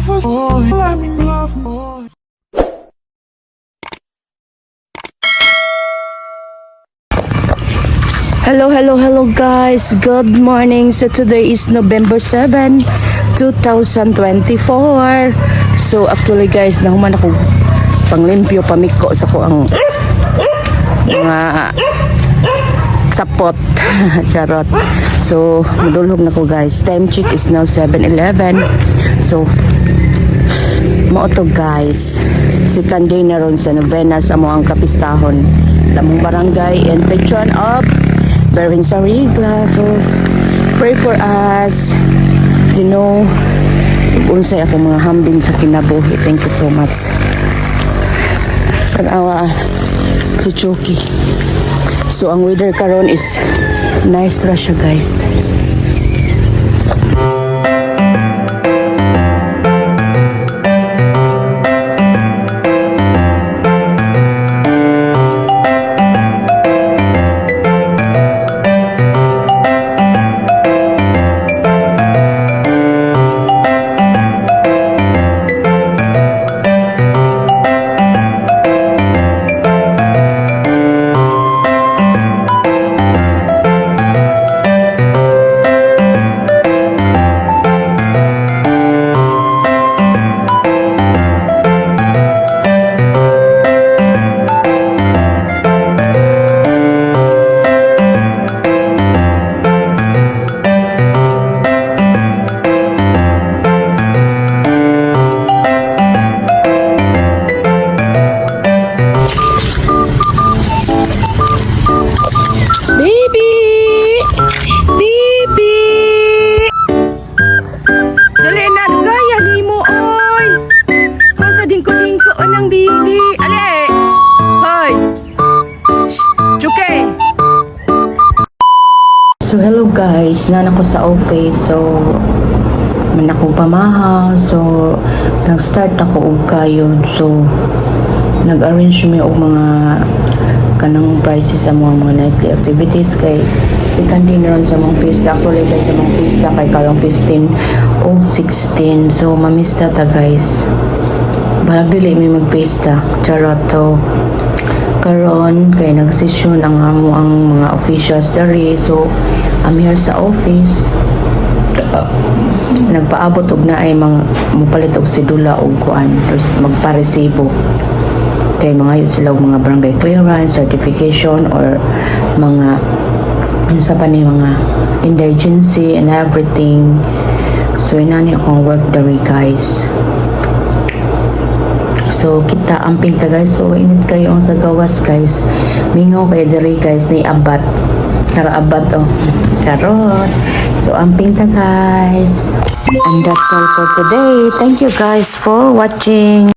Hello guys, good morning. So today is November 7, 2024. So actually guys, nahuman ako panglimpyo pamiko sa ko ang mga sapot. Charot. So madulhog na ko guys. Time check is now 7:11. So moto guys, second day na ron sa novena sa mga kapistahon sa mong barangay and patron of Berwin Sarigla. So pray for us, you know, unsay ako mga hambing sa kinabuhi. Thank you so much. Tanawa si Chucky. So ang weather karon is nice ra siya guys. So hello guys, nan ako sa office. So man ako pamahaw. So nag-start ako og kayod. So nag-arrange mi og mga kanang prices sa mga nightly activities kay second day na ron sa mga fiesta. Actually guys, sa mga fiesta kay karong 15 o 16. So mamista ta guys. Balag dili mi mag-fiesta. Charot to. Karon kay nagsesyon ang amo ang mga officials dari. So I'm here sa office. Nagpaabot og na ay mga mupalit og sidula og kuan magparesibo kay mga yun sila og mga barangay clearance certification or mga ano sa pa ni mga indigency and everything. So inani akong work dari guys. So kita amping ta guys. So init kayo ang sa gawas guys. Mingaw kay diri guys ni abat. Tara abat oh. Charot. So amping ta guys. And that's all for today. Thank you guys for watching.